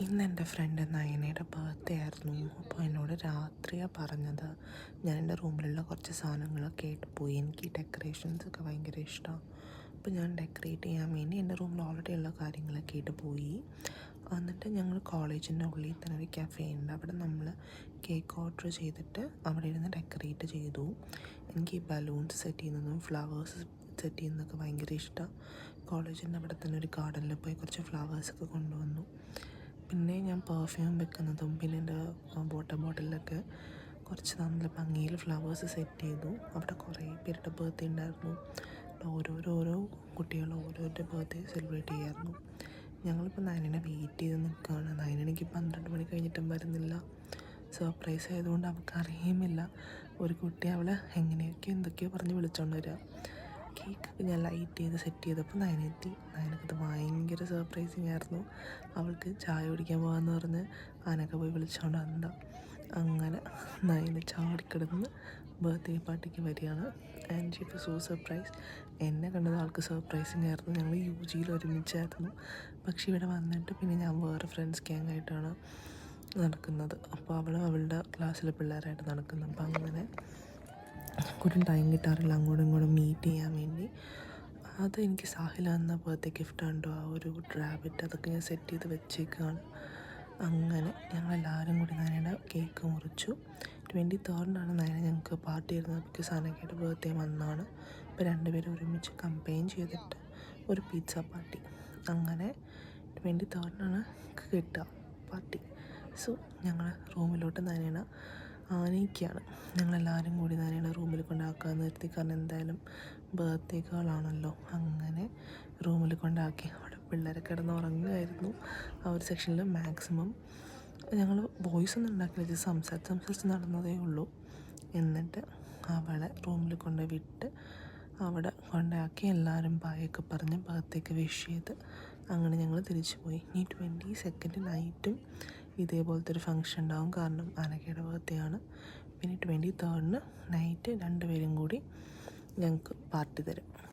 ഇന്ന് എൻ്റെ ഫ്രണ്ട് നയനയുടെ ബർത്ത്ഡേ ആയിരുന്നു. അപ്പോൾ എന്നോട് രാത്രിയാണ് പറഞ്ഞത്. ഞാൻ എൻ്റെ റൂമിലുള്ള കുറച്ച് സാധനങ്ങളൊക്കെ ആയിട്ട് പോയി. എനിക്ക് ഡെക്കറേഷൻസൊക്കെ ഭയങ്കര ഇഷ്ടമാണ്. അപ്പോൾ ഞാൻ ഡെക്കറേറ്റ് ചെയ്യാൻ വേണ്ടി എൻ്റെ റൂമിൽ ഓൾറെഡി ഉള്ള കാര്യങ്ങളൊക്കെ ആയിട്ട് പോയി. എന്നിട്ട് ഞങ്ങൾ കോളേജിൻ്റെ ഉള്ളിൽ തന്നെ ഒരു കഫേ ഉണ്ട്. അവിടെ നമ്മൾ കേക്ക് ഓർഡർ ചെയ്തിട്ട് അവിടെ ഇരുന്ന് ഡെക്കറേറ്റ് ചെയ്തു. എനിക്ക് ഈ ബലൂൺസ് സെറ്റ് ചെയ്യുന്നതും ഫ്ലവേഴ്സ് സെറ്റ് ചെയ്യുന്നതൊക്കെ ഭയങ്കര ഇഷ്ടമാണ്. കോളേജിൻ്റെ അവിടെ തന്നെ ഒരു ഗാർഡനിൽ പോയി കുറച്ച് ഫ്ലവേഴ്സൊക്കെ കൊണ്ടുവന്നു. പിന്നെ ഞാൻ പെർഫ്യൂം വെക്കുന്നതും പിന്നെ എൻ്റെ വാട്ടർ ബോട്ടിലൊക്കെ കുറച്ച് നല്ല ഭംഗിയിൽ ഫ്ലവേഴ്സ് സെറ്റ് ചെയ്തു. അവിടെ കുറേ പേരുടെ ബർത്ത്ഡേ ഉണ്ടായിരുന്നു. ഓരോ കുട്ടികൾ ഓരോരുടെ ബർത്ത്ഡേ സെലിബ്രേറ്റ് ചെയ്യായിരുന്നു. ഞങ്ങളിപ്പോൾ നയനെ വെയിറ്റ് ചെയ്ത് നിൽക്കുകയാണ്. നയനെനിക്ക് 12 മണി കഴിഞ്ഞിട്ടും വരുന്നില്ല. സർപ്രൈസ് ആയതുകൊണ്ട് അവൾക്ക് അറിയുമില്ല. ഒരു കുട്ടി അവളെ എന്തൊക്കെയോ പറഞ്ഞ് വിളിച്ചോണ്ട് വരിക. കേക്കൊക്കെ ഞാൻ ലൈറ്റ് ചെയ്ത് സെറ്റ് ചെയ്തപ്പോൾ നയനെത്തി. നയനക്കത് ഭയങ്കര സർപ്രൈസിങ് ആയിരുന്നു. അവൾക്ക് ചായ കുടിക്കാൻ പോകാമെന്ന് പറഞ്ഞ് ആനൊക്കെ പോയി വിളിച്ചുകൊണ്ട് വന്നോ. അങ്ങനെ നയന് ചാടിക്കിടന്ന് ബർത്ത്ഡേ പാർട്ടിക്ക് വരികയാണ്. And she was so surprise. എന്നെ കണ്ടത് ആൾക്ക് സർപ്രൈസിങ് ആയിരുന്നു. ഞങ്ങൾ UGയിൽ ഒരുമിച്ചായിരുന്നു. പക്ഷേ ഇവിടെ വന്നിട്ട് പിന്നെ ഞാൻ വേറെ ഫ്രണ്ട്സ് ഗ്യാങ്ങായിട്ടാണ് നടക്കുന്നത്. അപ്പോൾ അവളുടെ ക്ലാസ്സിലെ പിള്ളേരായിട്ട് നടക്കുന്നു. അപ്പോൾ അങ്ങനെ കൂടുതൽ ടൈം കിട്ടാറില്ല അങ്ങോട്ടും ഇങ്ങോട്ടും മീറ്റ് ചെയ്യാൻ വേണ്ടി. അതെനിക്ക് സാഹില എന്ന ബർത്ത്ഡേ ഗിഫ്റ്റ് ഉണ്ടോ ആ ഒരു റാബിറ്റ്, അതൊക്കെ ഞാൻ സെറ്റ് ചെയ്ത് വെച്ചേക്കാണ്. അങ്ങനെ ഞങ്ങളെല്ലാവരും കൂടി നയനയുടെ കേക്ക് മുറിച്ചു. 23rd നയന ഞങ്ങൾക്ക് പാർട്ടി ആയിരുന്നത്. ബിക്കോസ് അനഘയുടെ ബർത്ത്ഡേ വന്നാണ്. ഇപ്പോൾ രണ്ടുപേരും ഒരുമിച്ച് കമ്പൈൻ ചെയ്തിട്ട് ഒരു പിസ്സ പാർട്ടി. അങ്ങനെ 23rd കിട്ടുക പാർട്ടി. സോ ഞങ്ങൾ റൂമിലോട്ട് നയന ആനയിക്കുകയാണ്. ഞങ്ങളെല്ലാവരും കൂടി നയനയുടെ റൂമിൽ കൊണ്ടാക്കാമെന്ന് നിർത്തി. കാരണം എന്തായാലും ബർത്ത്ഡേ ഗേളാണല്ലോ. അങ്ങനെ റൂമിൽ കൊണ്ടാക്കി. അവിടെ പിള്ളേരെ കിടന്നുറങ്ങുമായിരുന്നു. ആ ഒരു സെക്ഷനിൽ മാക്സിമം ഞങ്ങൾ വോയിസ് ഒന്നും ഉണ്ടാക്കില്ല, ജസ്റ്റ് സംസാരിച്ച് നടന്നതേ ഉള്ളൂ. എന്നിട്ട് അവളെ റൂമിൽ കൊണ്ട് വിട്ട് അവിടെ കൊണ്ടാക്കി എല്ലാവരും ബായൊക്കെ പറഞ്ഞ് ബർത്ത്ഡേക്ക് വിഷ് ചെയ്ത് അങ്ങനെ ഞങ്ങൾ തിരിച്ചു പോയി. ഇനി 22nd നൈറ്റും ഇതേപോലത്തെ ഒരു ഫംഗ്ഷൻ ഉണ്ടാവും. കാരണം അനഘയുടെ ബർത്ത്ഡേ ആണ്. പിന്നെ 23rd നൈറ്റ് രണ്ടുപേരും കൂടി ഞങ്ങൾക്ക് പാർട്ടി തരും.